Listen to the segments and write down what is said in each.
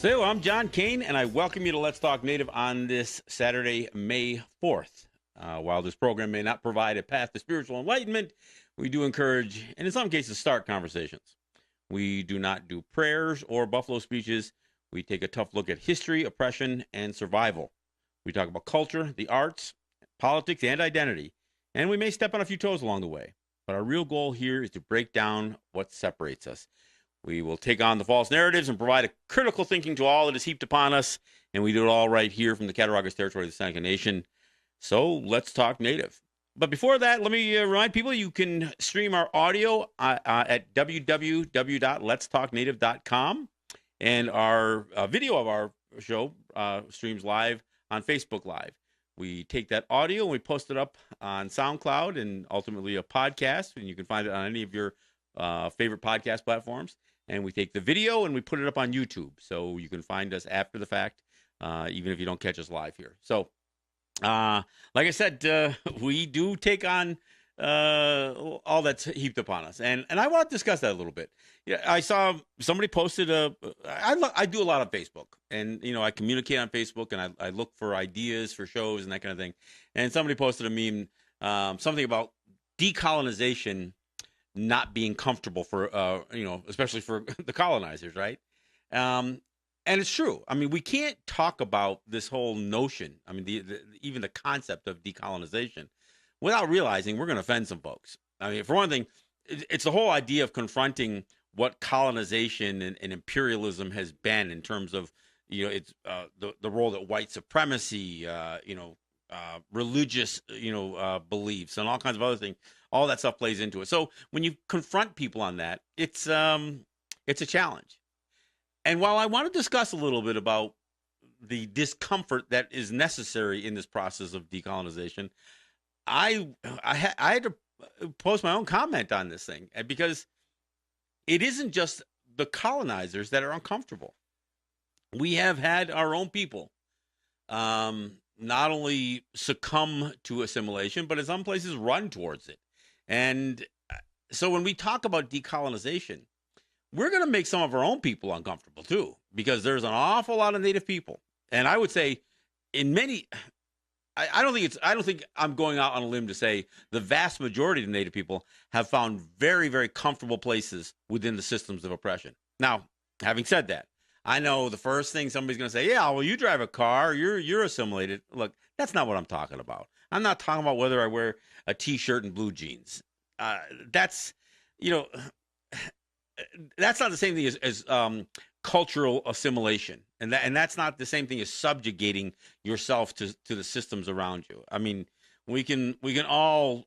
So I'm John Kane, and I welcome you to Let's Talk Native on this Saturday, May 4th. While this program may not provide a path to spiritual enlightenment, we do encourage, and in some cases, start conversations. We do not do prayers or buffalo speeches. We take a tough look at history, oppression, and survival. We talk about culture, the arts, politics, and identity, and we may step on a few toes along the way. But our real goal here is to break down what separates us. We will take on the false narratives and provide a critical thinking to all that is heaped upon us, and we do it all right here from the Cattaraugus territory of the Seneca Nation. So let's talk Native. But before that, let me remind people you can stream our audio at www.letstalknative.com, and our video of our show streams live on Facebook Live. We take that audio and we post it up on SoundCloud and ultimately a podcast, and you can find it on any of your favorite podcast platforms. And we take the video and we put it up on YouTube, so you can find us after the fact, even if you don't catch us live here. So, like I said, we do take on all that's heaped upon us, and I want to discuss that a little bit. Yeah, I saw somebody posted I do a lot on Facebook, and I communicate on Facebook, and I look for ideas for shows and that kind of thing. And somebody posted a meme, something about decolonization not being comfortable for, especially for the colonizers, right? And it's true. I mean, we can't talk about this whole notion, I mean, even the concept of decolonization, without realizing we're going to offend some folks. I mean, for one thing, it's the whole idea of confronting what colonization and imperialism has been in terms of, it's the role that white supremacy, religious, beliefs and all kinds of other things. All that stuff plays into it. So when you confront people on that, it's a challenge. And while I want to discuss a little bit about the discomfort that is necessary in this process of decolonization, I had to post my own comment on this thing, because it isn't just the colonizers that are uncomfortable. We have had our own people not only succumb to assimilation, but in some places run towards it. And so when we talk about decolonization, we're going to make some of our own people uncomfortable too, because there's an awful lot of Native people. And I would say in many, I don't think I'm going out on a limb to say the vast majority of Native people have found very, very comfortable places within the systems of oppression. Now, having said that, I know the first thing somebody's going to say, yeah, well, you drive a car, you're assimilated. Look, that's not what I'm talking about. I'm not talking about whether I wear a T-shirt and blue jeans. That's not the same thing as cultural assimilation, and that's not the same thing as subjugating yourself to the systems around you. I mean, we can all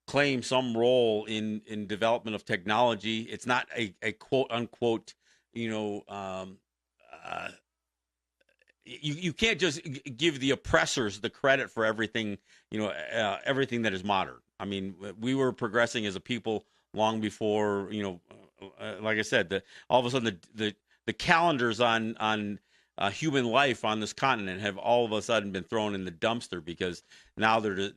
claim some role in development of technology. It's not a quote unquote you can't just give the oppressors the credit for everything, everything that is modern. I mean, we were progressing as a people long before, like I said, all of a sudden the calendars on human life on this continent have all of a sudden been thrown in the dumpster, because now they're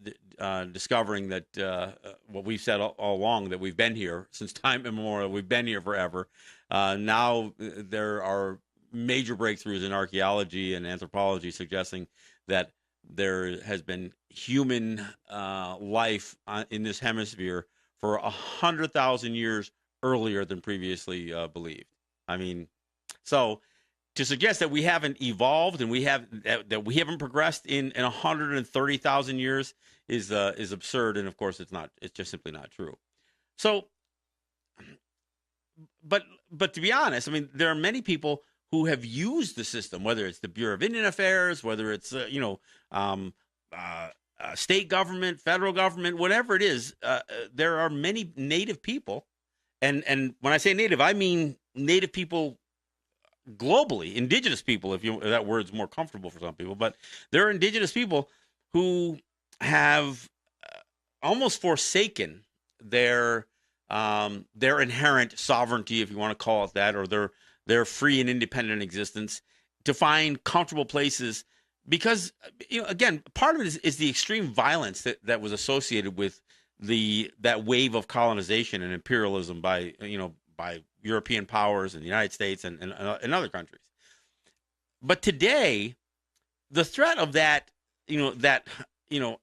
discovering that what we've said all along, that we've been here since time immemorial, we've been here forever. Now there are major breakthroughs in archaeology and anthropology suggesting that there has been human life in this hemisphere for 100,000 years earlier than previously believed. I mean, so to suggest that we haven't evolved and that we haven't progressed in 130,000 years is absurd, and of course it's not. It's just simply not true. So, but to be honest, I mean, there are many people who have used the system, whether it's the Bureau of Indian Affairs, whether it's state government, federal government, whatever it is. There are many Native people, and when I say Native, I mean Native people globally, indigenous people, if that word's more comfortable for some people. But there are indigenous people who have almost forsaken their inherent sovereignty, if you want to call it that, or their free and independent existence, to find comfortable places, because again, part of it is the extreme violence that was associated with that wave of colonization and imperialism by European powers and the United States and other countries. But today, the threat of that,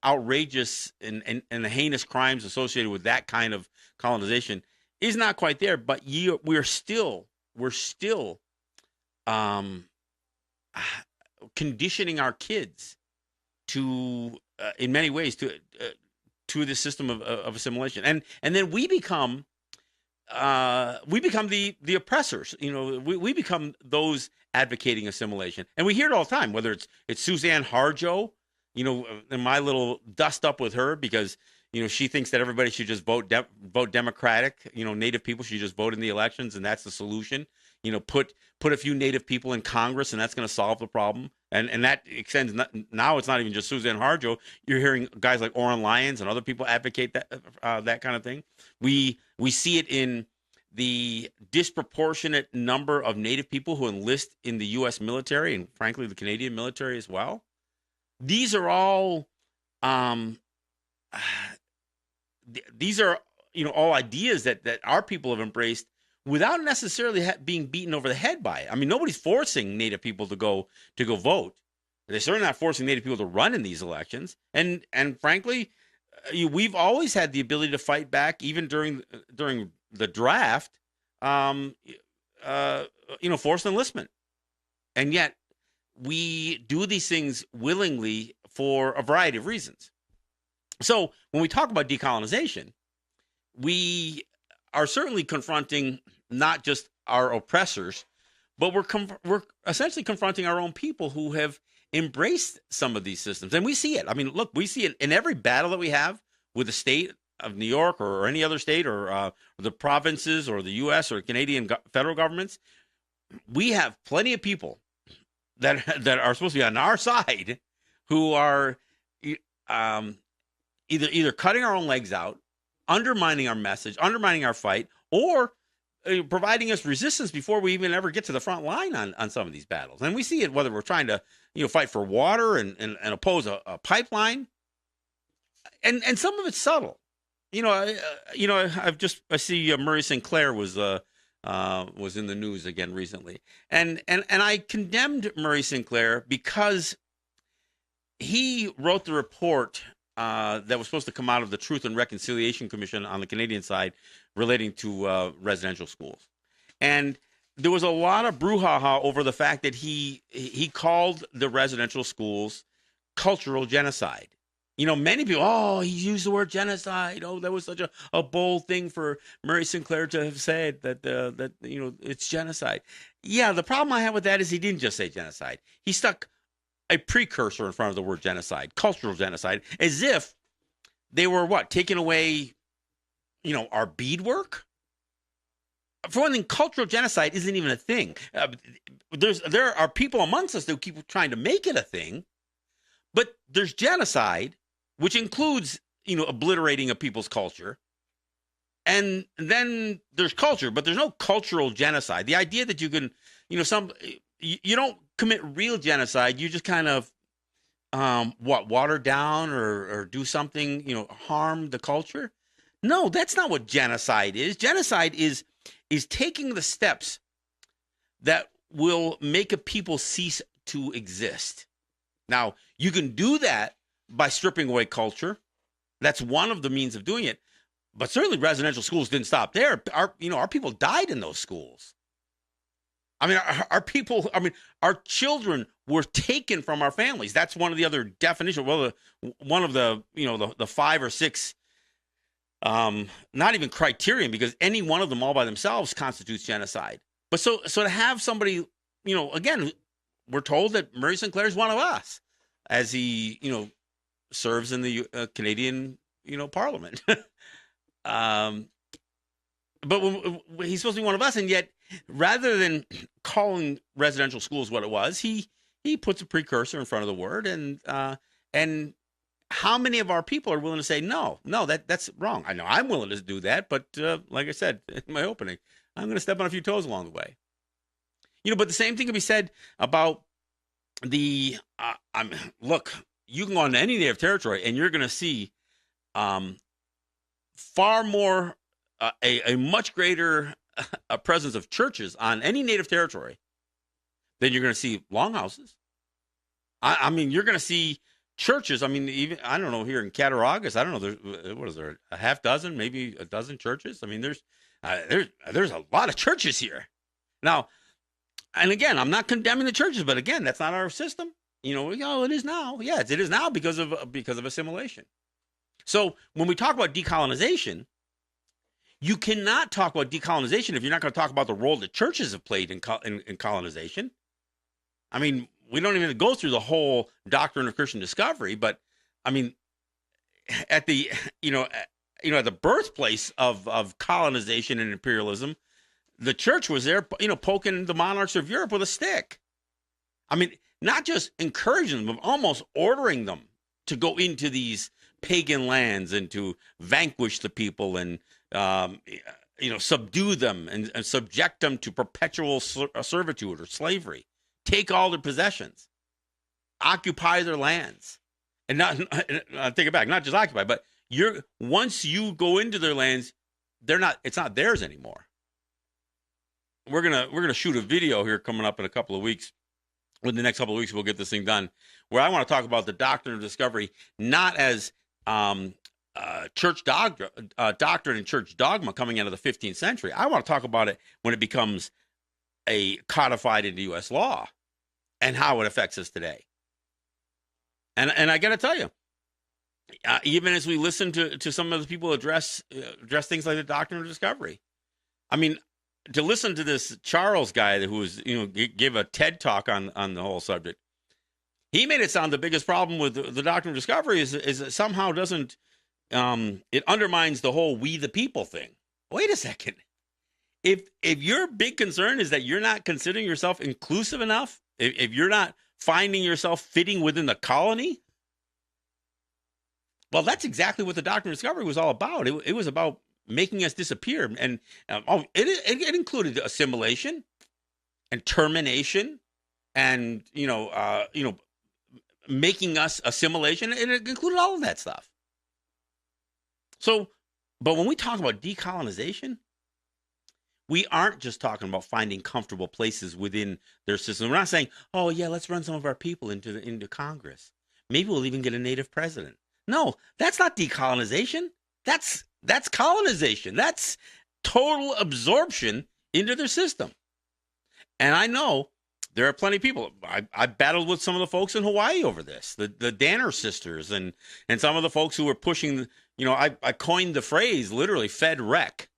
outrageous and the heinous crimes associated with that kind of colonization is not quite there. But we're still um, conditioning our kids to, in many ways, to the system of assimilation, and then we become the oppressors. We become those advocating assimilation, and we hear it all the time. Whether it's Suzanne Harjo, and my little dust up with her because she thinks that everybody should just vote Democratic. Native people should just vote in the elections, and that's the solution. Put a few Native people in Congress, and that's going to solve the problem. And that extends now. It's not even just Suzanne Harjo. You're hearing guys like Oren Lyons and other people advocate that kind of thing. We see it in the disproportionate number of Native people who enlist in the U.S. military and, frankly, the Canadian military as well. These are all, all ideas that our people have embraced without necessarily being beaten over the head by it. I mean, nobody's forcing Native people to go vote. They're certainly not forcing Native people to run in these elections. And frankly, we've always had the ability to fight back, even during the draft. Forced enlistment, and yet we do these things willingly for a variety of reasons. So when we talk about decolonization, we are certainly confronting not just our oppressors, but we're essentially confronting our own people who have embraced some of these systems. And we see it. I mean, look, we see it in every battle that we have with the state of New York or any other state or the provinces or the U.S. or Canadian federal governments. We have plenty of people that are supposed to be on our side who are either cutting our own legs out, undermining our message, undermining our fight, or providing us resistance before we even ever get to the front line on some of these battles. And we see it whether we're trying to fight for water and oppose a pipeline, and some of it's subtle. I see Murray Sinclair was in the news again recently, and I condemned Murray Sinclair because he wrote the report that was supposed to come out of the Truth and Reconciliation Commission on the Canadian side relating to residential schools, and there was a lot of brouhaha over the fact that he called the residential schools cultural genocide. Many people, he used the word genocide. Oh, that was such a bold thing for Murray Sinclair to have said that it's genocide. Yeah, the problem I have with that is he didn't just say genocide. He stuck a precursor in front of the word genocide, cultural genocide, as if they were taking away, our beadwork. For one thing, cultural genocide isn't even a thing. There are people amongst us that keep trying to make it a thing, but there's genocide, which includes, obliterating a people's culture. And then there's culture, but there's no cultural genocide. The idea that you can, you don't commit real genocide. You just kind of, water down or do something, harm the culture. No, that's not what genocide is. Genocide is taking the steps that will make a people cease to exist. Now, you can do that by stripping away culture. That's one of the means of doing it. But certainly residential schools didn't stop there. Our people died in those schools. I mean, our children were taken from our families. That's one of the other definitions. Well, one of the 5 or 6, not even criterion, because any one of them all by themselves constitutes genocide. But so to have somebody, again, we're told that Murray Sinclair is one of us, as he, serves in the Canadian, Parliament. But he's supposed to be one of us, and yet, rather than calling residential schools what it was, he puts a precursor in front of the word, and how many of our people are willing to say no, that's wrong? I know I'm willing to do that, but like I said in my opening, I'm going to step on a few toes along the way. But the same thing can be said about the. Look, you can go on to any native territory, and you're going to see far more, a much greater a presence of churches on any native territory, then you're going to see longhouses. I mean, you're going to see churches. I mean, even, I don't know, here in Cattaraugus, I don't know, what is there, a half dozen, maybe a dozen churches? I mean, there's a lot of churches here. Now, and again, I'm not condemning the churches, but again, that's not our system. It is now. Yes, it is now because of assimilation. So when we talk about decolonization, you cannot talk about decolonization if you're not going to talk about the role that churches have played in colonization. I mean, we don't even go through the whole doctrine of Christian discovery, but I mean, at the at the birthplace of colonization and imperialism, the church was there, poking the monarchs of Europe with a stick. I mean, not just encouraging them, but almost ordering them to go into these pagan lands and to vanquish the people and subdue them and subject them to perpetual servitude or slavery. Take all their possessions, occupy their lands, and not take it back. Not just occupy, but once you go into their lands, it's not theirs anymore. We're gonna shoot a video here coming up in a couple of weeks. In the next couple of weeks, we'll get this thing done. Where I want to talk about the doctrine of discovery, not as church doctrine and church dogma coming out of the 15th century. I want to talk about it when it becomes codified into U.S. law and how it affects us today. And I got to tell you, even as we listen to some of the people address things like the doctrine of discovery, I mean, to listen to this Charles guy who was gave a TED talk on the whole subject, he made it sound the biggest problem with the doctrine of discovery is it somehow doesn't it undermines the whole we the people thing. Wait a second. If your big concern is that you're not considering yourself inclusive enough, if you're not finding yourself fitting within the colony, well, that's exactly what the doctrine of discovery was all about. It was about making us disappear, and it included assimilation and termination, and making us assimilation, and it included all of that stuff. So, but when we talk about decolonization, we aren't just talking about finding comfortable places within their system. We're not saying, oh yeah, let's run some of our people into Congress. Maybe we'll even get a native president. No, that's not decolonization. That's colonization. That's total absorption into their system. And I know there are plenty of people. I battled with some of the folks in Hawaii over this, the Danner sisters and some of the folks who were pushing, I coined the phrase literally Fed rec,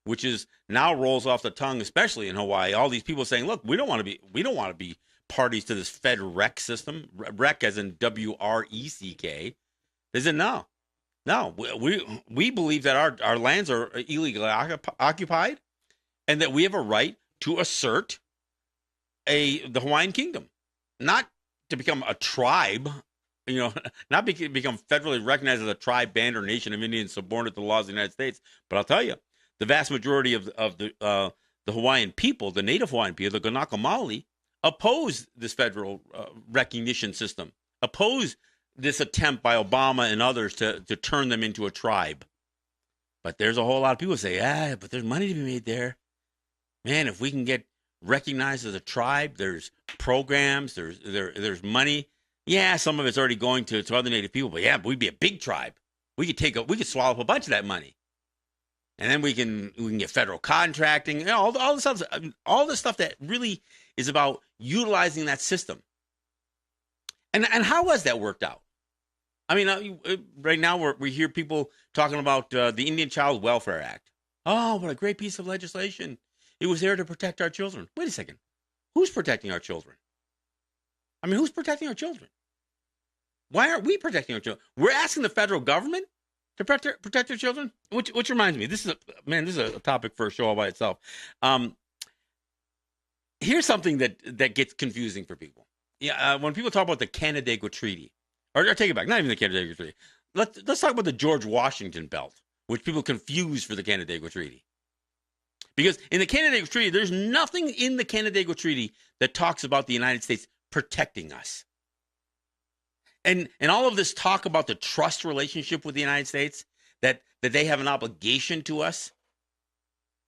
which is now rolls off the tongue, especially in Hawaii. All these people saying, look, we don't want to be parties to this Fed rec system, rec as in WRECK. They said, no, we believe that our lands are illegally occupied and that we have a right to assert the Hawaiian kingdom, not to become a tribe, not become federally recognized as a tribe, band, or nation of Indians subordinate to the laws of the United States. But I'll tell you, the vast majority of the Hawaiian people, the native Hawaiian people, the Kanaka Maoli, oppose this federal recognition system, oppose this attempt by Obama and others to turn them into a tribe. But there's a whole lot of people who say, but there's money to be made there. Man, if we can get recognized as a tribe, there's programs, there's money. Yeah, some of it's already going to other native people, but we'd be a big tribe. We could swallow up a bunch of that money. And then we can get federal contracting, all the stuff that really is about utilizing that system. And how has that worked out? I mean, right now we hear people talking about the Indian Child Welfare Act. Oh, what a great piece of legislation. It was there to protect our children. Wait a second. Who's protecting our children? I mean, who's protecting our children? Why aren't we protecting our children? We're asking the federal government to protect their children? Which reminds me, this is a topic for a show all by itself. Here's something that gets confusing for people. Yeah, when people talk about the Canandaigua Treaty, or take it back, not even the Canandaigua Treaty. Let's talk about the George Washington Belt, which people confuse for the Canandaigua Treaty. Because in the Canandaigua Treaty, there's nothing in the Canandaigua Treaty that talks about the United States protecting us. And all of this talk about the trust relationship with the United States, that they have an obligation to us.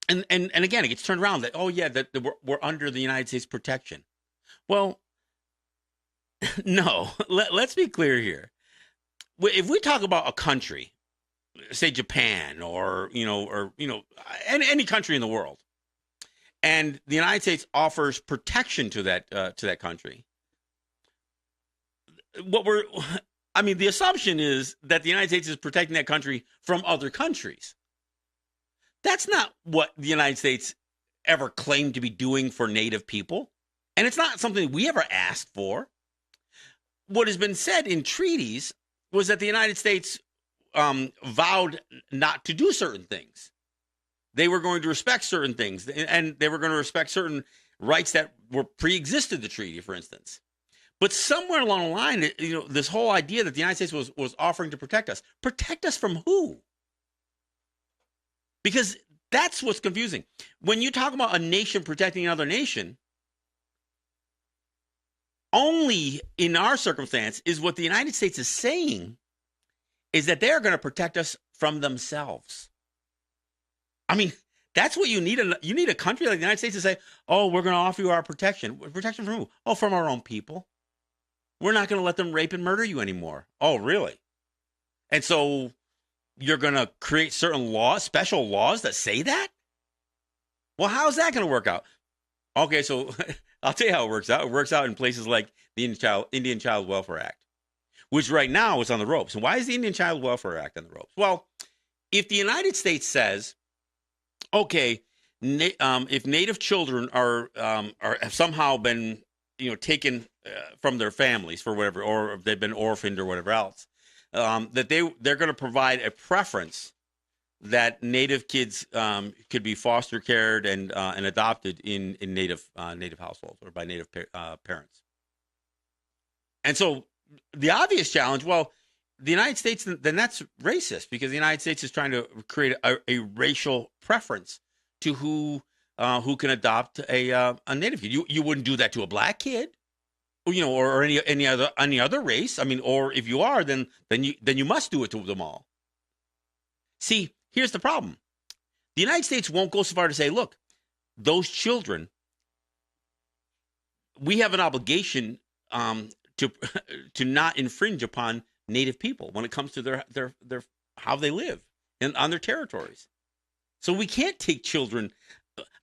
And again, it gets turned around that, oh yeah, that we're under the United States protection. Well, no. Let's be clear here. If we talk about a country, say Japan, or any country in the world, and the United States offers protection to that country, the assumption is that the United States is protecting that country from other countries. That's not what the United States ever claimed to be doing for Native people. And it's not something we ever asked for. What has been said in treaties was that the United States vowed not to do certain things. They were going to respect certain things, and they were going to respect certain rights that were pre-existed the treaty, for instance. But somewhere along the line, this whole idea that the United States was offering to protect us from who? Because that's what's confusing. When you talk about a nation protecting another nation, only in our circumstance is what the United States is saying is that they're going to protect us from themselves. I mean, that's what you need. You need a country like the United States to say, oh, we're going to offer you our protection. Protection from who? Oh, from our own people. We're not going to let them rape and murder you anymore. Oh, really? And so you're going to create certain laws, special laws that say that? Well, how's that going to work out? Okay, so I'll tell you how it works out. It works out in places like the Indian Child Welfare Act, which right now is on the ropes. And why is the Indian Child Welfare Act on the ropes? Well, if the United States says, okay, if Native children have somehow been taken from their families for whatever, or if they've been orphaned or whatever else, that they're going to provide a preference that Native kids could be foster cared and adopted in Native households or by Native parents. And so the obvious challenge, well, the United States, then that's racist, because the United States is trying to create a racial preference to who can adopt a Native kid. You wouldn't do that to a black kid, or any other race. I mean, or if you are, then you must do it to them all. See, here's the problem. The United States won't go so far to say, look, those children, we have an obligation to not infringe upon Native people when it comes to their how they live and on their territories. So we can't take children.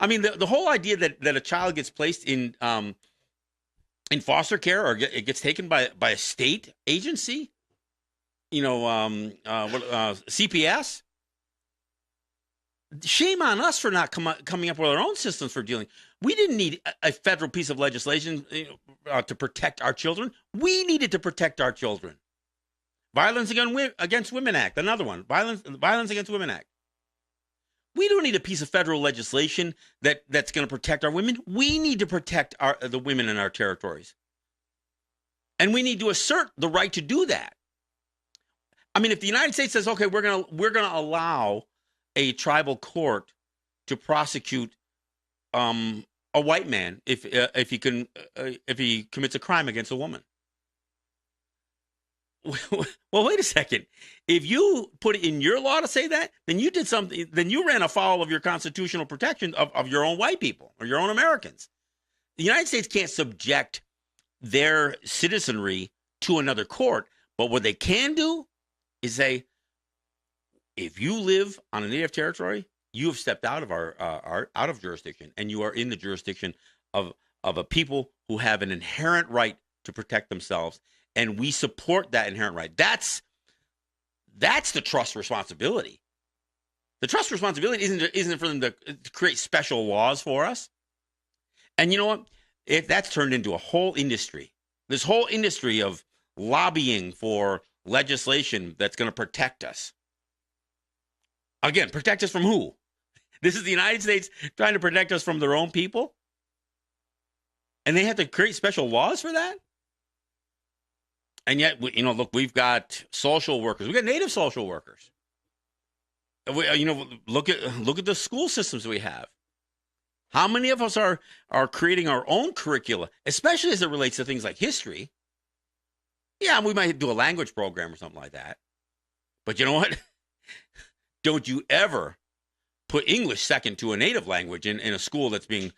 I mean, the whole idea that a child gets placed in foster care or it gets taken by a state agency, CPS. Shame on us for not coming up with our own systems for dealing. We didn't need a federal piece of legislation to protect our children. We needed to protect our children. Violence Against Women Act, another one. Violence Against Women Act. We don't need a piece of federal legislation that's going to protect our women. We need to protect the women in our territories. And we need to assert the right to do that. I mean, if the United States says, okay, we're going to allow a tribal court to prosecute a white man if he commits a crime against a woman. Well, wait a second. If you put it in your law to say that, then you did something. Then you ran afoul of your constitutional protection of your own white people or your own Americans. The United States can't subject their citizenry to another court, but what they can do is say, if you live on a Native territory, you have stepped out of our out of jurisdiction, and you are in the jurisdiction of a people who have an inherent right to protect themselves. And we support that inherent right. That's the trust responsibility. The trust responsibility isn't for them to create special laws for us. And you know what? That's turned into a whole industry. This whole industry of lobbying for legislation that's going to protect us. Again, protect us from who? This is the United States trying to protect us from their own people? And they have to create special laws for that? And yet, look, we've got social workers. We've got Native social workers. Look at the school systems we have. How many of us are creating our own curricula, especially as it relates to things like history? Yeah, we might do a language program or something like that. But you know what? Don't you ever put English second to a native language in a school that's being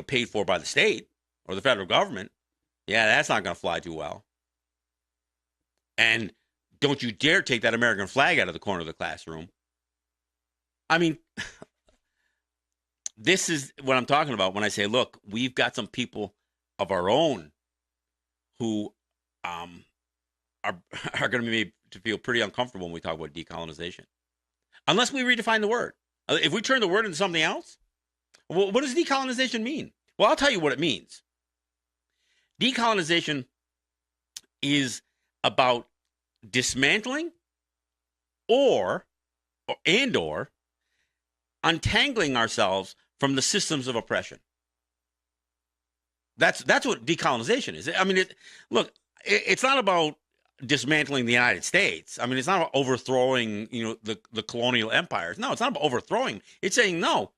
paid for by the state or the federal government, yeah, that's not going to fly too well. And don't you dare take that American flag out of the corner of the classroom. I mean, this is what I'm talking about when I say, look, we've got some people of our own who are going to be made to feel pretty uncomfortable when we talk about decolonization. Unless we redefine the word. If we turn the word into something else, well, what does decolonization mean? Well, I'll tell you what it means. Decolonization is about dismantling or untangling ourselves from the systems of oppression. That's what decolonization is. I mean, it's not about dismantling the United States. I mean, it's not about overthrowing, the colonial empires. No, it's not about overthrowing. It's saying, no,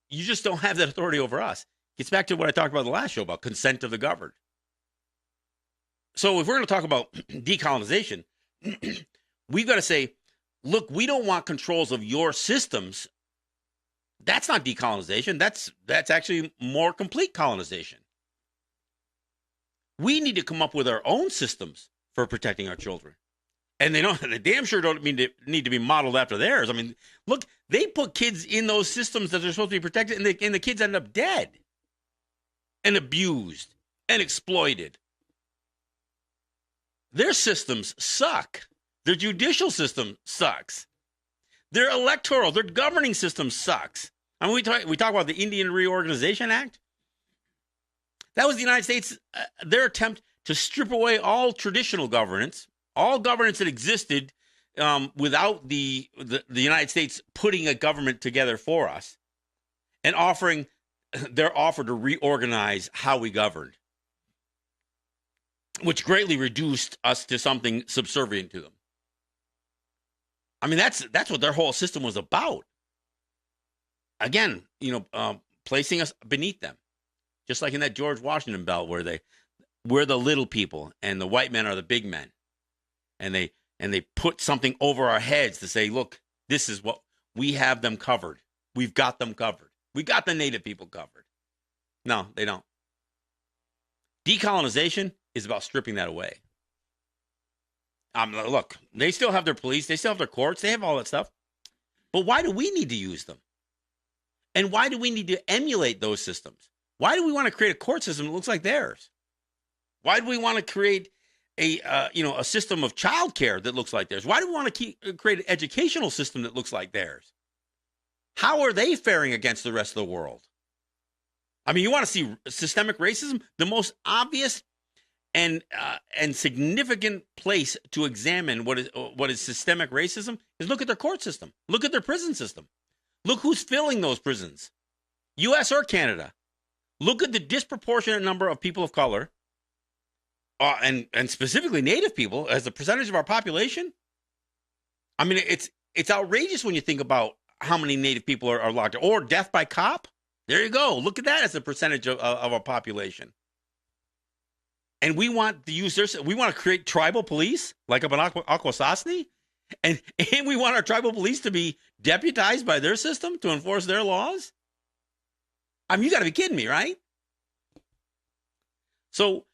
you just don't have that authority over us. Gets back to what I talked about in the last show about consent of the governed. So if we're going to talk about decolonization, we've got to say, look, we don't want controls of your systems. That's not decolonization. That's actually more complete colonization. We need to come up with our own systems for protecting our children. And they damn sure don't need to be modeled after theirs. I mean, look, they put kids in those systems that they're supposed to be protected, and the kids end up dead and abused and exploited. Their systems suck. Their judicial system sucks. Their electoral, their governing system sucks. I mean, we talk about the Indian Reorganization Act. That was the United States, their attempt to strip away all traditional governance, all governance that existed without the United States putting a government together for us and offering their offer to reorganize how we governed, which greatly reduced us to something subservient to them. I mean, that's what their whole system was about. Again, placing us beneath them, just like in that George Washington belt where we're the little people and the white men are the big men, and they put something over our heads to say, look, this is what we have them covered. We've got them covered. We got the native people covered. No, they don't. Decolonization is about stripping that away. Look, they still have their police, they still have their courts, they have all that stuff. But why do we need to use them? And why do we need to emulate those systems? Why do we want to create a court system that looks like theirs? Why do we want to create a system of childcare that looks like theirs? Why do we want to create an educational system that looks like theirs? How are they faring against the rest of the world? I mean, you want to see systemic racism? The most obvious and significant place to examine what is systemic racism is look at their court system. Look at their prison system. Look who's filling those prisons, U.S. or Canada. Look at the disproportionate number of people of color, and specifically Native people as a percentage of our population. I mean, it's outrageous when you think about how many Native people are locked up. Or death by cop. There you go. Look at that as a percentage of our population. And we want to use we want to create tribal police like up in Akwesasne. And we want our tribal police to be deputized by their system to enforce their laws. I mean, you got to be kidding me, right? So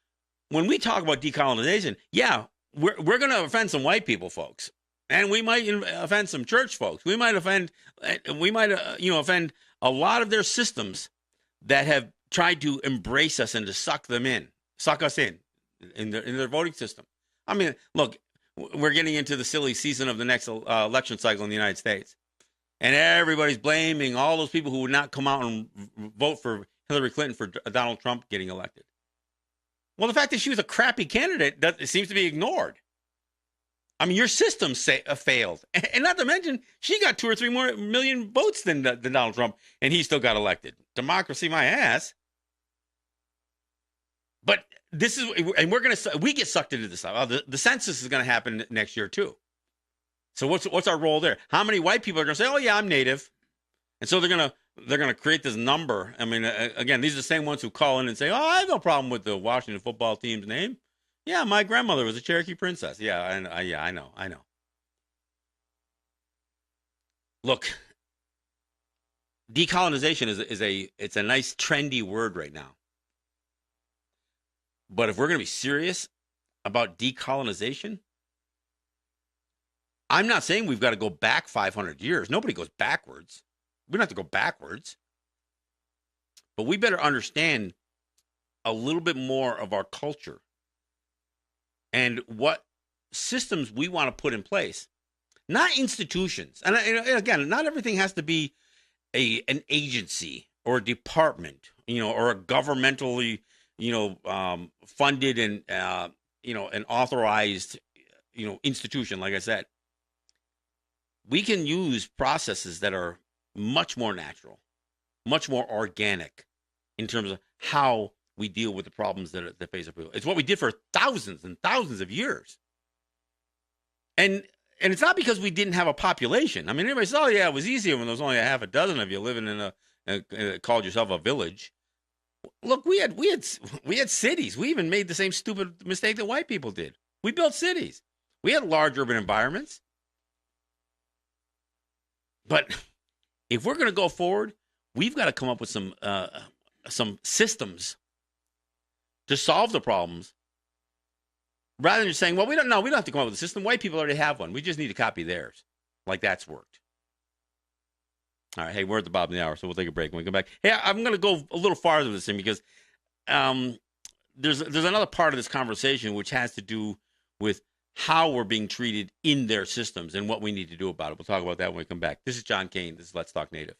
when we talk about decolonization, yeah, we're going to offend some white people, folks. And we might offend some church folks. We might offend a lot of their systems that have tried to embrace us and to suck us in their voting system. I mean, look, we're getting into the silly season of the next election cycle in the United States. And everybody's blaming all those people who would not come out and vote for Hillary Clinton for Donald Trump getting elected. Well, the fact that she was a crappy candidate, it seems to be ignored. I mean, your system failed. And not to mention, she got 2 or 3 more million votes than Donald Trump, and he still got elected. Democracy, my ass. But this is, and we get sucked into this. The census is going to happen next year too. So what's our role there? How many white people are going to say, "Oh yeah, I'm Native," and so they're going to create this number. I mean, again, these are the same ones who call in and say, "Oh, I have no problem with the Washington football team's name. Yeah, my grandmother was a Cherokee princess. Yeah, I know. Look, decolonization it's a nice trendy word right now. But if we're going to be serious about decolonization, I'm not saying we've got to go back 500 years. Nobody goes backwards. We don't have to go backwards. But we better understand a little bit more of our culture and what systems we want to put in place, not institutions. And again, not everything has to be an agency or a department, or a governmentally, funded and an authorized, institution. Like I said, we can use processes that are much more natural, much more organic in terms of how we deal with the problems that face our people. It's what we did for thousands and thousands of years. And it's not because we didn't have a population. I mean, everybody says, oh, yeah, it was easier when there was only a half a dozen of you living in called yourself a village. Look, we had cities. We even made the same stupid mistake that white people did. We built cities. We had large urban environments. But if we're going to go forward, we've got to come up with some systems to solve the problems, rather than just saying, well, we don't have to come up with a system. White people already have one. We just need to copy theirs. Like that's worked. All right. Hey, we're at the bottom of the hour, so we'll take a break when we come back. Hey, I'm going to go a little farther with this thing because there's another part of this conversation which has to do with how we're being treated in their systems and what we need to do about it. We'll talk about that when we come back. This is John Kane. This is Let's Talk Native.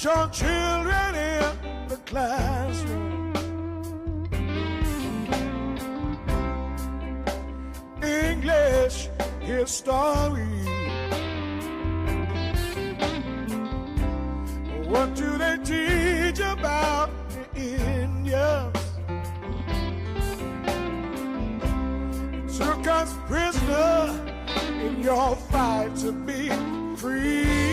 Your children in the classroom. English history. What do they teach about the Indians? Took us prisoner in your fight to be free.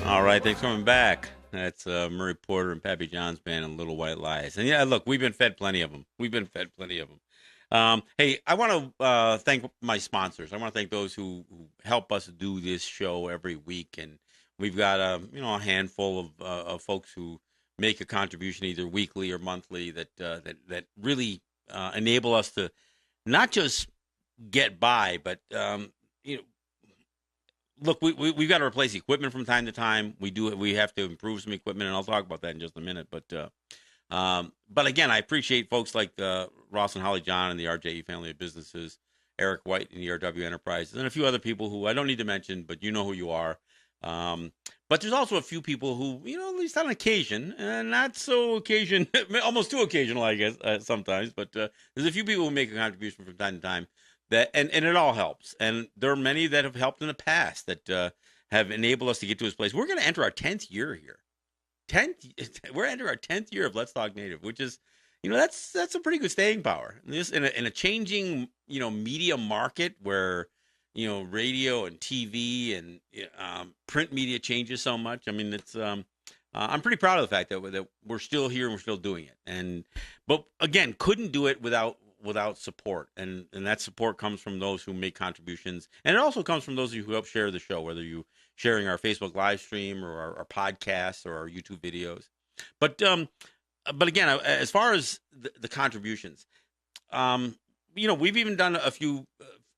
All right, thanks for coming back. That's Murray Porter and Pappy John's band and Little White Lies. And yeah, look, we've been fed plenty of them. Hey, I want to thank my sponsors. I want to thank those who help us do this show every week. And we've got a handful of folks who make a contribution either weekly or monthly that really enable us to not just get by, but look, we've got to replace equipment from time to time. We have to improve some equipment, and I'll talk about that in just a minute. But again, I appreciate folks like Ross and Holly John and the RJE family of businesses, Eric White and ERW Enterprises, and a few other people who I don't need to mention, but you know who you are. But there's also a few people who, at least on occasion, and not so occasion, almost too occasional, I guess, sometimes. But there's a few people who make a contribution from time to time. And it all helps. And there are many that have helped in the past that have enabled us to get to this place. We're going to enter our 10th year here. We're entering our 10th year of Let's Talk Native, which is, that's a pretty good staying power. This in a changing, media market where, radio and TV and print media changes so much. I mean, it's I'm pretty proud of the fact that we're still here and we're still doing it. But again, couldn't do it without support, and that support comes from those who make contributions, and it also comes from those of you who help share the show, whether you sharing our Facebook live stream or our podcasts or our YouTube videos. But again, as far as the contributions, we've even done a few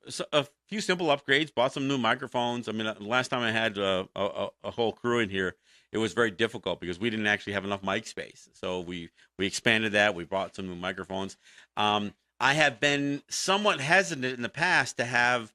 simple upgrades, bought some new microphones. I mean, last time I had a whole crew in here, it was very difficult because we didn't actually have enough mic space. So we expanded that. We bought some new microphones. I have been somewhat hesitant in the past to have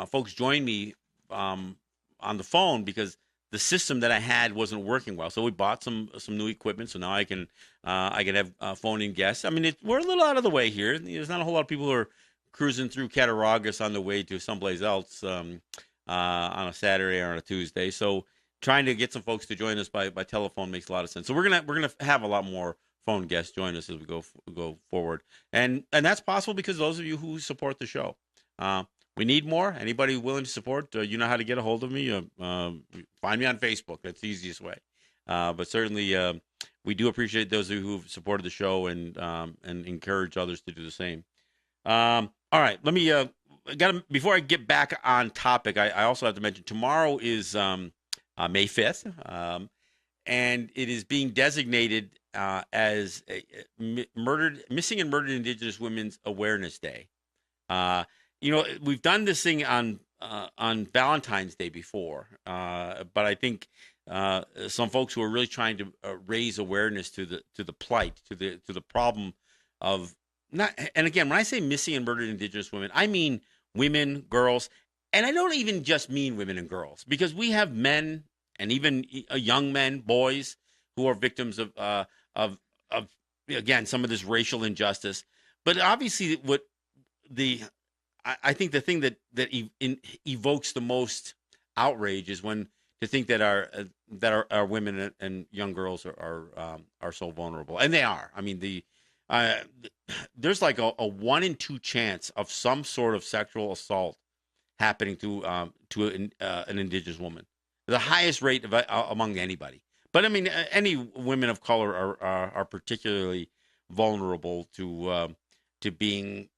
folks join me on the phone because the system that I had wasn't working well. So we bought some new equipment. So now I can have phone-in guests. I mean, we're a little out of the way here. There's not a whole lot of people who are cruising through Cattaraugus on the way to someplace else on a Saturday or on a Tuesday. So trying to get some folks to join us by telephone makes a lot of sense. So we're gonna have a lot more phone guests join us as we go forward, and that's possible because those of you who support the show. We need more. Anybody willing to support? You know how to get a hold of me. Find me on Facebook. That's the easiest way. But certainly, we do appreciate those of you who've supported the show and encourage others to do the same. All right, let me before I get back on topic, I also have to mention tomorrow is May 5th, and it is being designated as Missing and Murdered Indigenous Women's Awareness Day. We've done this thing on Valentine's Day before, but I think some folks who are really trying to raise awareness to the plight, to the problem of not. And again, when I say missing and murdered Indigenous women, I mean women, girls, and I don't even just mean women and girls, because we have men and even young men, boys, who are victims of again some of this racial injustice. But obviously, I think the thing that evokes the most outrage is when to think that our women and young girls are so vulnerable, and they are. I mean, there's like a 1 in 2 chance of some sort of sexual assault happening to an Indigenous woman, the highest rate among anybody. But I mean, any women of color are particularly vulnerable to being,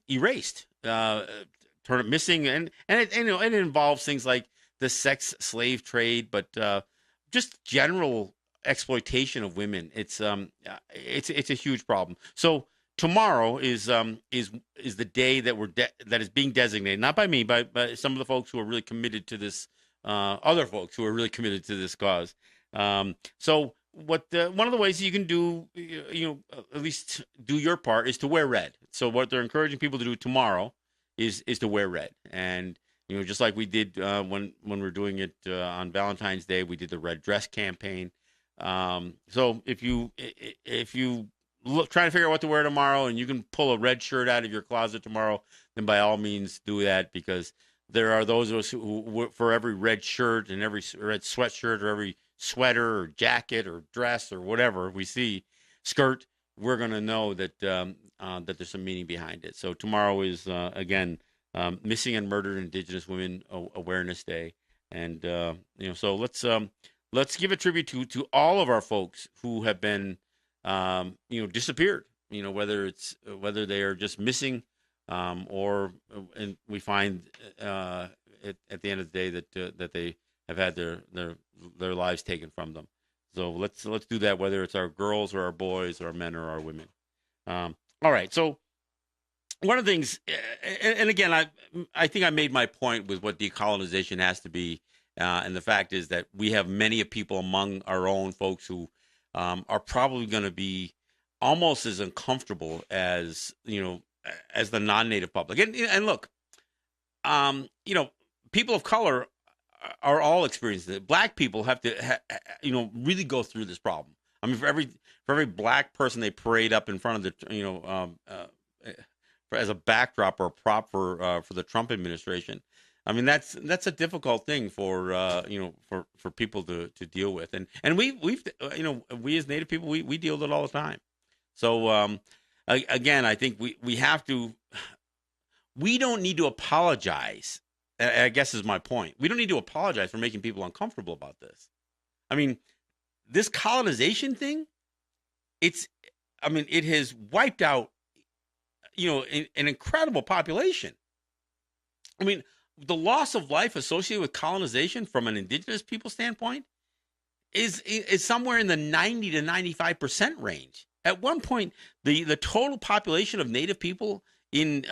erased, turn missing, and it involves things like the sex slave trade, but just general exploitation of women. It's a huge problem. So tomorrow is the day that is being designated, not by me, by some of the folks who are really committed to this, other folks who are really committed to this cause. So one of the ways you can do, at least do your part, is to wear red. So what they're encouraging people to do tomorrow is to wear red. And just like we did when we're doing it on Valentine's Day, we did the red dress campaign. So if you trying to figure out what to wear tomorrow, and you can pull a red shirt out of your closet tomorrow, then by all means do that, because there are those of us who for every red shirt and every red sweatshirt or every sweater or jacket or dress or whatever we see, skirt, we're going to know that that there's some meaning behind it. So tomorrow is again Missing and Murdered Indigenous Women Awareness Day, and so let's give a tribute to all of our folks who have been disappeared. Whether they are just missing, or and we find at the end of the day that they have had their lives taken from them. So let's do that, whether it's our girls or our boys or our men or our women. All right. So one of the things, and again, I think I made my point with what decolonization has to be, and the fact is that we have many people among our own folks who are probably going to be almost as uncomfortable as as the non-native public. And look, people of color are all experiencing it. Black people have to, really go through this problem. I mean, for every black person they parade up in front of the, as a backdrop or a prop for the Trump administration, I mean, that's a difficult thing for for people to deal with, and we've we as Native people we deal with it all the time. So again, I think we have to. We don't need to apologize. I guess is my point. We don't need to apologize for making people uncomfortable about this. I mean, this colonization thing, it's, I mean, it has wiped out, an incredible population. I mean, the loss of life associated with colonization from an indigenous people standpoint is somewhere in the 90 to 95% range. At one point, the total population of Native people in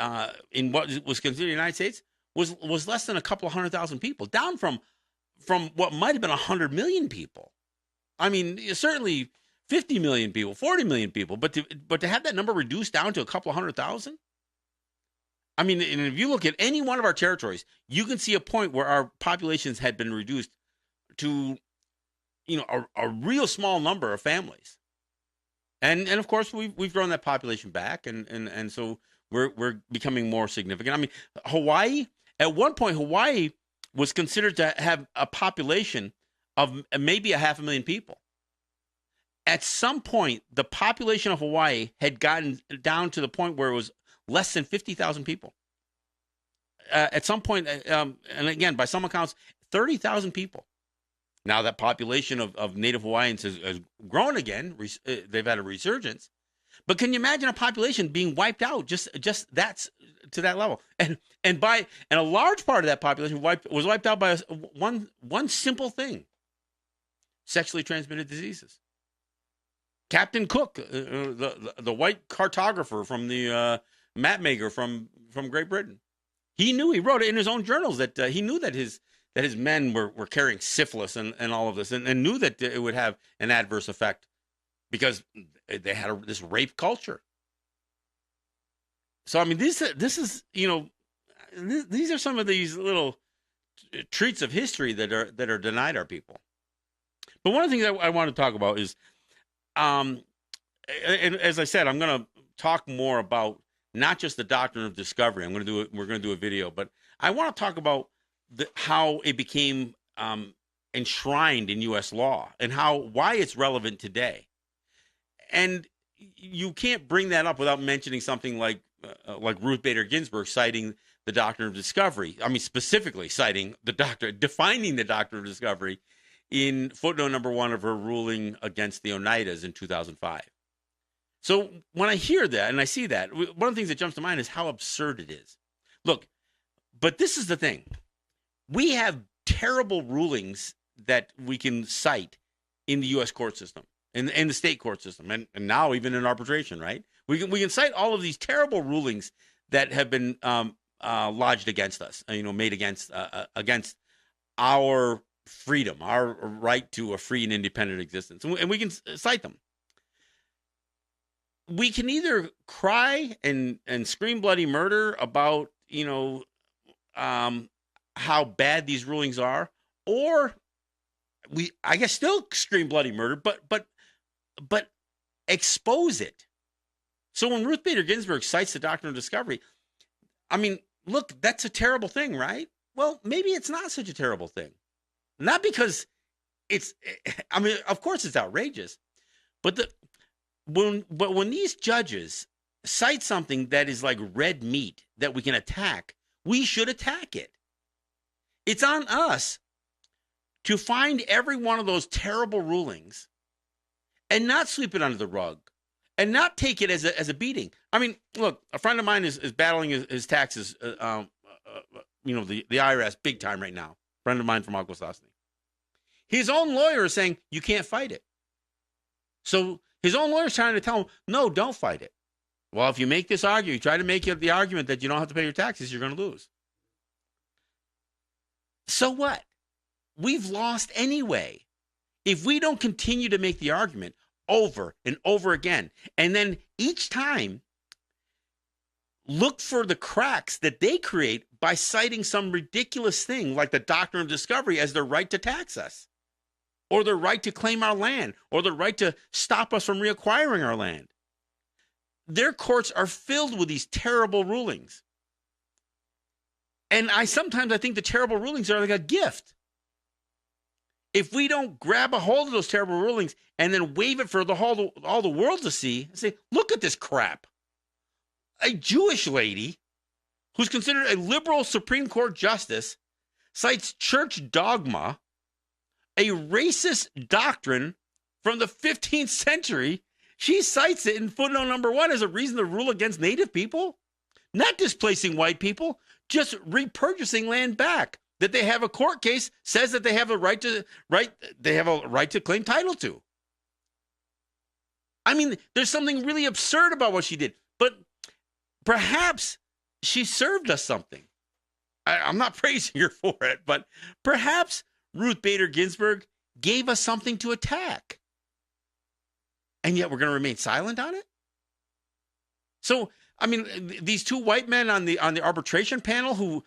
what was considered the United States was less than a couple of 100,000 people, down from what might have been 100 million people. I mean, certainly 50 million people, 40 million people, but to have that number reduced down to a couple of 100,000. I mean, and if you look at any one of our territories, you can see a point where our populations had been reduced to, a real small number of families. And of course we've grown that population back, and so we're becoming more significant. I mean, Hawaii, at one point, Hawaii was considered to have a population of maybe 500,000 people. At some point, the population of Hawaii had gotten down to the point where it was less than 50,000 people. At some point, and again, by some accounts, 30,000 people. Now that population of Native Hawaiians has grown again. They've had a resurgence. But can you imagine a population being wiped out just that's to that level? And a large part of that population was wiped out by one simple thing: sexually transmitted diseases. Captain Cook, the white cartographer from the map maker from Great Britain, he wrote it in his own journals that he knew that his men were carrying syphilis and all of this, and knew that it would have an adverse effect because they had this rape culture. So I mean, this is these are some of these little treats of history that are denied our people. But one of the things I want to talk about is, and as I said, I'm going to talk more about not just the doctrine of discovery. We're going to do a video, but I want to talk about how it became enshrined in U.S. law and why it's relevant today. And you can't bring that up without mentioning something like Ruth Bader Ginsburg citing the doctrine of discovery. I mean, specifically citing defining the doctrine of discovery in footnote number 1 of her ruling against the Oneidas in 2005. So when I hear that and I see that, one of the things that jumps to mind is how absurd it is. Look, but this is the thing. We have terrible rulings that we can cite in the U.S. court system, in the state court system, and now even in arbitration, right? We can cite all of these terrible rulings that have been lodged against us, made against our freedom, our right to a free and independent existence, and we can cite them. We can either cry and scream bloody murder about how bad these rulings are, or I guess still scream bloody murder, but expose it. So when Ruth Bader Ginsburg cites the doctrine of discovery, I mean, look, that's a terrible thing, right? Well, maybe it's not such a terrible thing. Not because of course it's outrageous, but when these judges cite something that is like red meat that we can attack, we should attack it. It's on us to find every one of those terrible rulings and not sweep it under the rug and not take it as a beating. I mean, look, a friend of mine is battling his taxes, the IRS big time right now. A friend of mine from Akwesasne. His own lawyer is saying, you can't fight it. So his own lawyer is trying to tell him, no, don't fight it. Well, if you make this argument, you try to make the argument that you don't have to pay your taxes, you're going to lose. So what? We've lost anyway. If we don't continue to make the argument over and over again, and then each time look for the cracks that they create by citing some ridiculous thing like the doctrine of discovery as their right to tax us, or their right to claim our land, or their right to stop us from reacquiring our land. Their courts are filled with these terrible rulings. And sometimes I think the terrible rulings are like a gift. If we don't grab a hold of those terrible rulings and then wave it for all the world to see and say, look at this crap. A Jewish lady who's considered a liberal Supreme Court justice cites church dogma, a racist doctrine from the 15th century. She cites it in footnote number 1 as a reason to rule against Native people, not displacing white people, just repurchasing land back that they have a court case says that they have a right to claim title to. I mean, there's something really absurd about what she did, but perhaps she served us something. I'm not praising her for it, but perhaps Ruth Bader Ginsburg gave us something to attack. And yet we're going to remain silent on it? So, I mean, these two white men on the arbitration panel who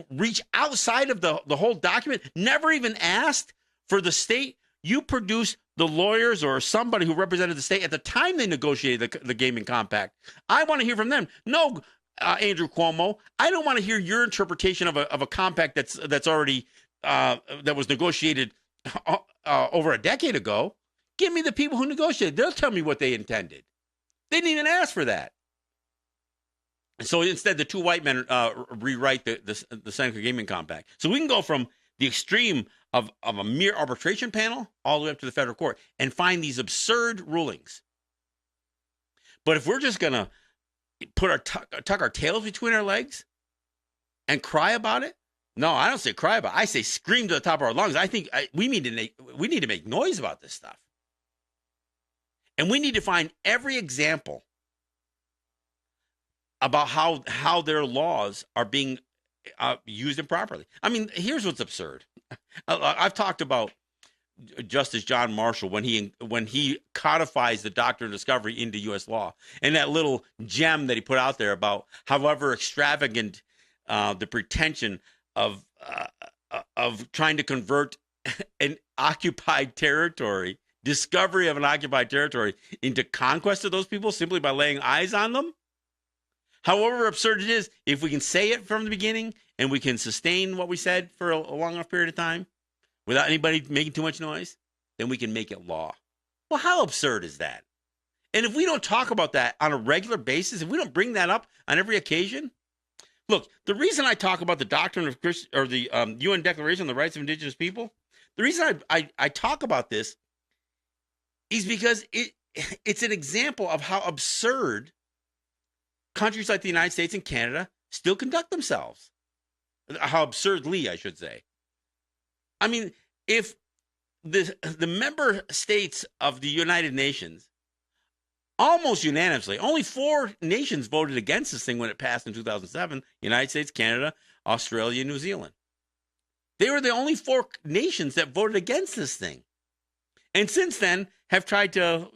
reach outside of the whole document, never even asked for the state. You produce the lawyers or somebody who represented the state at the time they negotiated the gaming compact. I want to hear from them. No, Andrew Cuomo, I don't want to hear your interpretation of a compact that's already that was negotiated over a decade ago. Give me the people who negotiated. They'll tell me what they intended. They didn't even ask for that. So instead, the two white men rewrite the Seneca Gaming Compact. So we can go from the extreme of a mere arbitration panel all the way up to the federal court and find these absurd rulings. But if we're just going to tuck our tails between our legs and cry about it, no, I don't say cry about it. I say scream to the top of our lungs. I think we need to make noise about this stuff. And we need to find every example about how their laws are being used improperly. I mean, here's what's absurd. I've talked about Justice John Marshall when he codifies the doctrine of discovery into U.S. law, and that little gem that he put out there about however extravagant the pretension of trying to convert an occupied territory, discovery of an occupied territory, into conquest of those people simply by laying eyes on them. However absurd it is, if we can say it from the beginning and we can sustain what we said for a long enough period of time without anybody making too much noise, then we can make it law. Well, how absurd is that? And if we don't talk about that on a regular basis, if we don't bring that up on every occasion, look, the reason I talk about the doctrine of the UN Declaration on the Rights of Indigenous People, the reason I talk about this is because it's an example of how absurd countries like the United States and Canada still conduct themselves. How absurdly, I should say. I mean, if the member states of the United Nations, almost unanimously, only 4 nations voted against this thing when it passed in 2007, United States, Canada, Australia, New Zealand. They were the only 4 nations that voted against this thing. And since then have tried to,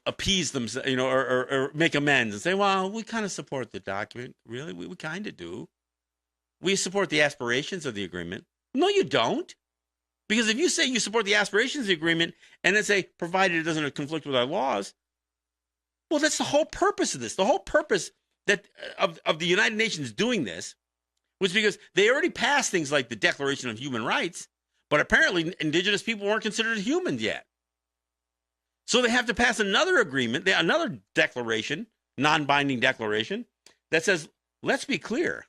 appease them, or make amends and say, well, we kind of support the document. Really? We kind of do. We support the aspirations of the agreement. No, you don't. Because if you say you support the aspirations of the agreement and then say, provided it doesn't conflict with our laws, well, that's the whole purpose of this. The whole purpose of the United Nations doing this was because they already passed things like the Declaration of Human Rights, but apparently indigenous people weren't considered humans yet. So they have to pass another agreement, another declaration, non-binding declaration, that says, let's be clear.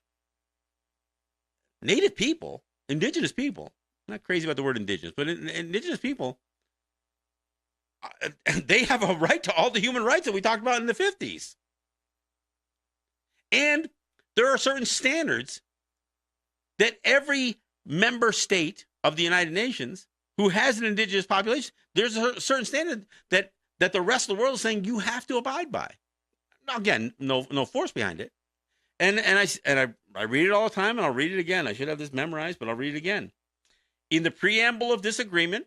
Native people, indigenous people, I'm not crazy about the word indigenous, but indigenous people, they have a right to all the human rights that we talked about in the 50s. And there are certain standards that every member state of the United Nations who has an indigenous population, there's a certain standard that the rest of the world is saying you have to abide by. Now, again, no force behind it. And I read it all the time, and I'll read it again. I should have this memorized, but I'll read it again. In the preamble of this agreement,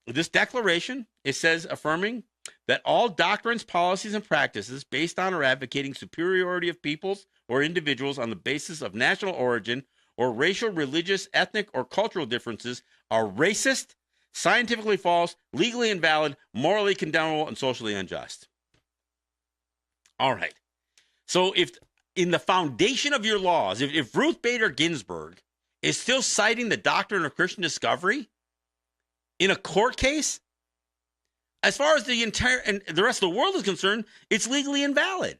this declaration, it says affirming that all doctrines, policies, and practices based on or advocating superiority of peoples or individuals on the basis of national origin or racial, religious, ethnic, or cultural differences are racist, scientifically false, legally invalid, morally condemnable, and socially unjust. All right. So if in the foundation of your laws, if Ruth Bader Ginsburg is still citing the doctrine of Christian discovery in a court case, as far as the entire and the rest of the world is concerned, it's legally invalid.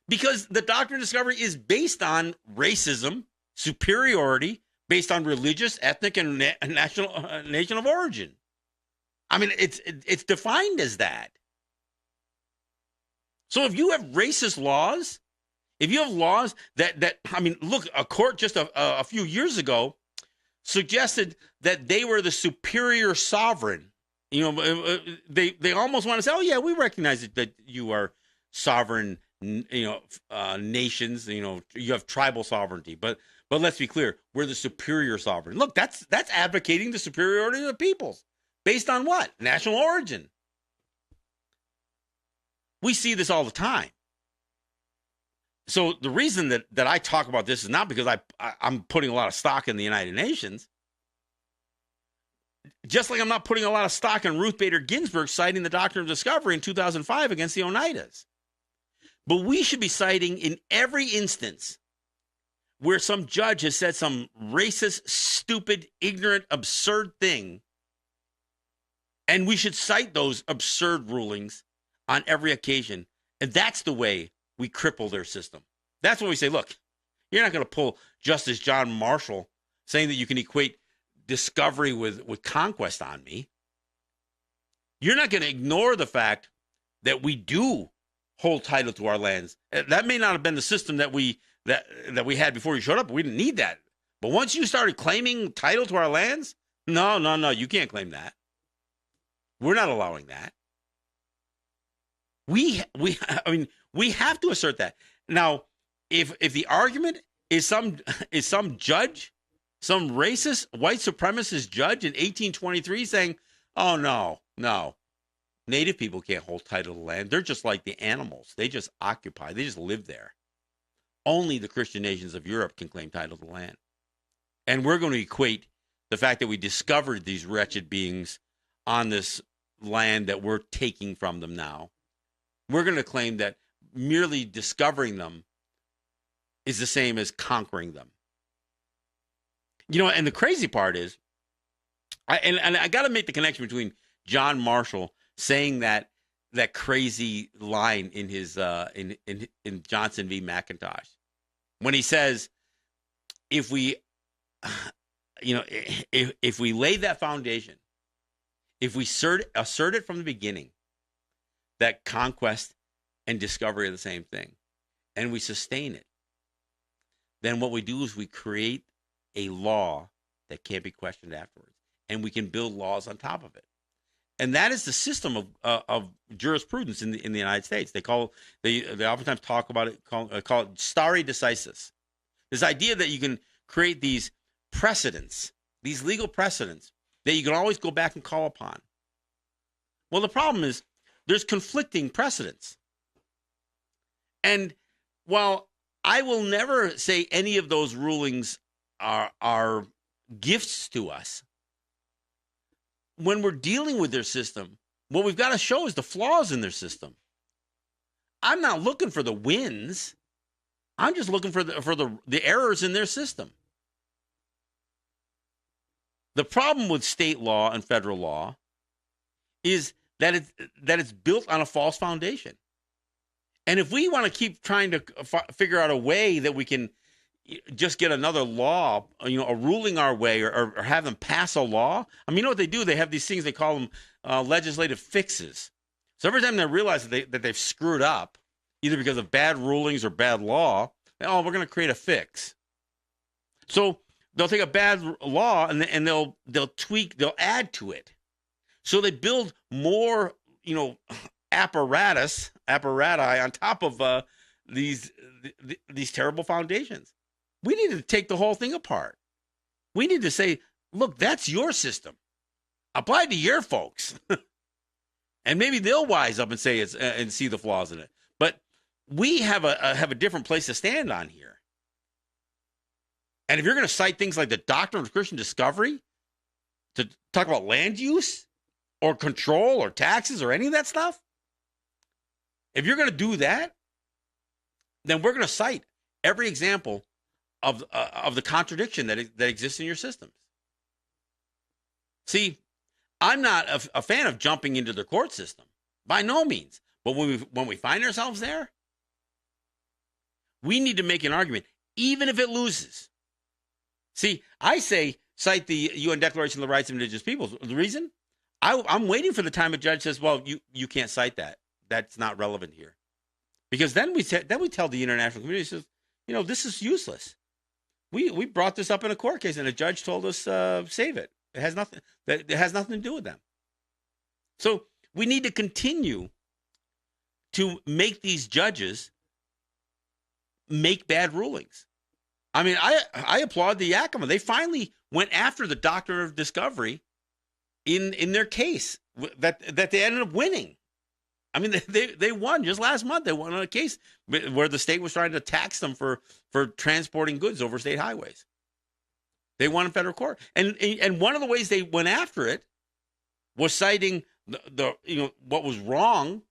Because the doctrine of discovery is based on racism, superiority, based on religious, ethnic, and national nation of origin. I mean, it's defined as that. So if you have racist laws, if you have laws that I mean, look, a court just a few years ago suggested that they were the superior sovereign. You know, they almost want to say, oh yeah, we recognize that you are sovereign, nations. You know, you have tribal sovereignty, but let's be clear, we're the superior sovereign. Look, that's advocating the superiority of the peoples based on what? National origin. We see this all the time. So the reason that I talk about this is not because I'm putting a lot of stock in the United Nations. Just like I'm not putting a lot of stock in Ruth Bader Ginsburg citing the doctrine of discovery in 2005 against the Oneidas. But we should be citing in every instance where some judge has said some racist, stupid, ignorant, absurd thing. And we should cite those absurd rulings on every occasion. And that's the way we cripple their system. That's when we say, look, you're not going to pull Justice John Marshall saying that you can equate discovery with conquest on me. You're not going to ignore the fact that we do hold title to our lands. That may not have been the system that we had before you showed up. We didn't need that. But once you started claiming title to our lands, no, you can't claim that. We're not allowing that. We have to assert that. Now, if the argument is some judge, some racist white supremacist judge in 1823 saying, "Oh no, Native people can't hold title to land. They're just like the animals. They just occupy. They just live there. Only the Christian nations of Europe can claim title to land." And we're going to equate the fact that we discovered these wretched beings on this land that we're taking from them now. We're going to claim that merely discovering them is the same as conquering them. You know, and the crazy part is, I got to make the connection between John Marshall saying that crazy line in his in Johnson v. McIntosh, when he says, if we lay that foundation, if we assert it from the beginning that conquest and discovery are the same thing, and we sustain it, then what we do is we create a law that can't be questioned afterwards, and we can build laws on top of it. And that is the system of jurisprudence in the United States. They oftentimes talk about it, call it stare decisis. This idea that you can create these precedents, these legal precedents that you can always go back and call upon. Well, the problem is there's conflicting precedents. And while I will never say any of those rulings are gifts to us, when we're dealing with their system, what we've got to show is the flaws in their system. I'm not looking for the wins. I'm just looking for the errors in their system. The problem with state law and federal law is that it's built on a false foundation. And if we want to keep trying to figure out a way that we can just get another law, a ruling our way, or have them pass a law. I mean, you know what they do? They have these things, they call them legislative fixes. So every time they realize that they've screwed up, either because of bad rulings or bad law, we're going to create a fix. So they'll take a bad law and they'll tweak, they'll add to it. So they build more, apparati on top of these terrible foundations. We need to take the whole thing apart. We need to say, look, that's your system. Apply to your folks. And maybe they'll wise up and say it's and see the flaws in it. But we have a different place to stand on here. And if you're going to cite things like the doctrine of Christian discovery to talk about land use or control or taxes or any of that stuff, if you're going to do that, then we're going to cite every example of the contradiction that exists in your systems. See, I'm not a fan of jumping into the court system, by no means. But when we find ourselves there, we need to make an argument, even if it loses. See, I say cite the UN Declaration of the Rights of Indigenous Peoples. The reason? I'm waiting for the time a judge says, well, you can't cite that. That's not relevant here. Because then we tell the international community, says, this is useless. We brought this up in a court case, and a judge told us save it. It has nothing to do with them. So we need to continue to make these judges make bad rulings. I mean, I applaud the Yakima. They finally went after the doctrine of discovery in their case that they ended up winning. I mean, they won just last month. They won on a case where the state was trying to tax them for transporting goods over state highways. They won in federal court, and one of the ways they went after it was citing the what was wrong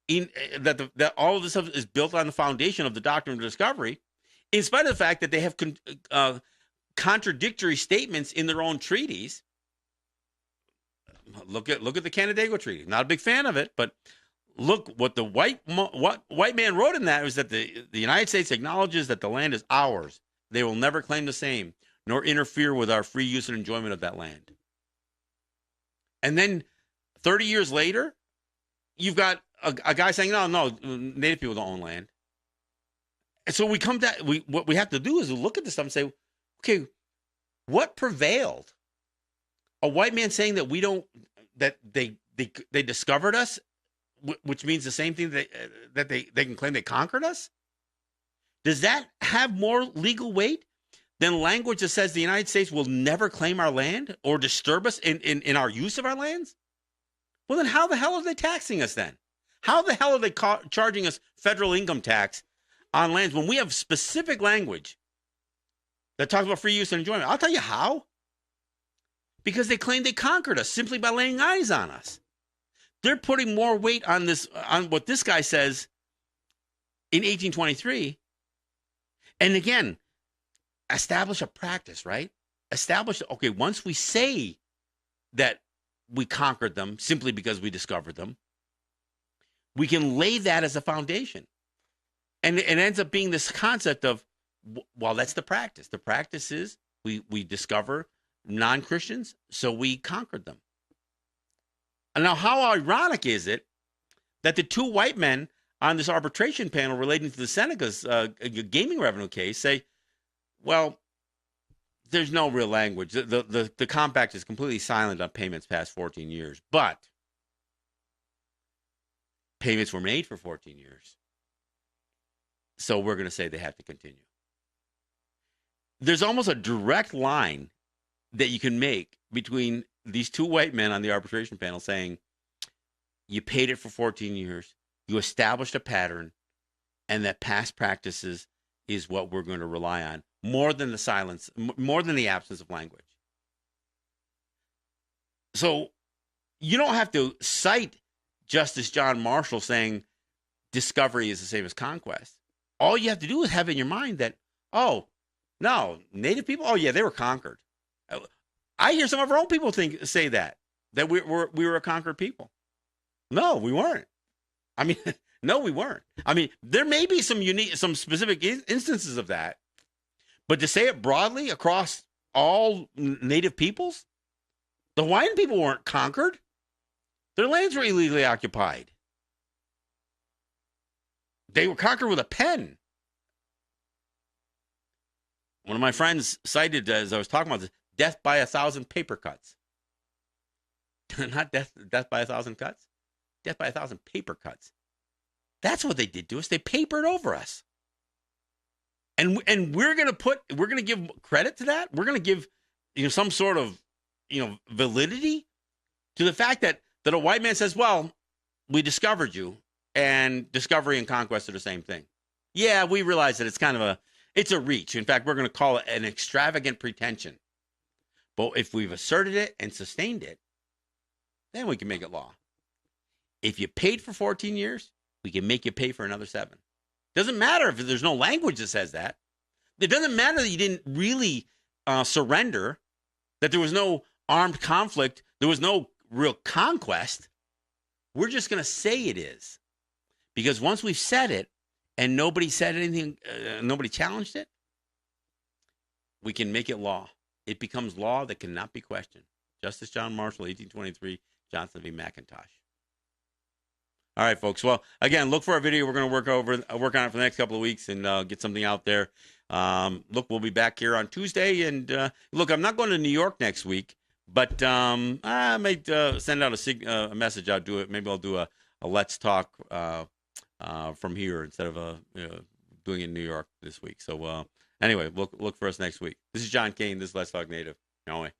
in that all of this stuff is built on the foundation of the doctrine of discovery, in spite of the fact that they have contradictory statements in their own treaties. Look at the Canandaigua Treaty. Not a big fan of it, but look what the white man wrote in that was that the United States acknowledges that the land is ours. They will never claim the same, nor interfere with our free use and enjoyment of that land. And then 30 years later, you've got a guy saying, no, Native people don't own land. And so what we have to do is look at this stuff and say, okay, what prevailed? A white man saying that they discovered us, which means the same thing that they can claim they conquered us? Does that have more legal weight than language that says the United States will never claim our land or disturb us in our use of our lands? Well, then how the hell are they taxing us then? How the hell are they charging us federal income tax on lands when we have specific language that talks about free use and enjoyment? I'll tell you how. Because they claim they conquered us simply by laying eyes on us. They're putting more weight on what this guy says in 1823. And again, establish a practice, right? Okay, once we say that we conquered them simply because we discovered them, we can lay that as a foundation. And it ends up being this concept of, well, that's the practice. The practice is we discover non-Christians, so we conquered them. And now, how ironic is it that the two white men on this arbitration panel relating to the Seneca's gaming revenue case say, well, there's no real language. The compact is completely silent on payments past 14 years, but payments were made for 14 years. So we're going to say they have to continue. There's almost a direct line that you can make between these two white men on the arbitration panel saying, you paid it for 14 years, you established a pattern, and that past practices is what we're going to rely on, more than the silence, more than the absence of language. So you don't have to cite Justice John Marshall saying discovery is the same as conquest. All you have to do is have in your mind that, oh, no, Native people, oh yeah, they were conquered. I hear some of our own people say that we were a conquered people. No, we weren't. I mean, no, we weren't. I mean, there may be some specific instances of that, but to say it broadly across all Native peoples, the Hawaiian people weren't conquered. Their lands were illegally occupied. They were conquered with a pen. One of my friends cited, as I was talking about this, death by 1,000 paper cuts. Not death by 1,000 cuts. Death by 1,000 paper cuts. That's what they did to us. They papered over us. And we're going to give credit to that. We're going to give some sort of validity to the fact that a white man says, well, we discovered you, and discovery and conquest are the same thing. Yeah, we realize that it's a reach. In fact, we're going to call it an extravagant pretension. But if we've asserted it and sustained it, then we can make it law. If you paid for 14 years, we can make you pay for another 7. Doesn't matter if there's no language that says that. It doesn't matter that you didn't really surrender, that there was no armed conflict, there was no real conquest. We're just going to say it is. Because once we've said it and nobody said anything, nobody challenged it, we can make it law. It becomes law that cannot be questioned. Justice John Marshall, 1823, Johnson v. McIntosh. All right, folks. Well, again, look for our video. We're going to work on it for the next couple of weeks and get something out there. Look, we'll be back here on Tuesday. And look, I'm not going to New York next week, but I might send out a message. I'll do it. Maybe I'll do a Let's Talk from here instead of doing it in New York this week. So anyway, look for us next week. This is John Kane. This is Let's Talk Native. No way.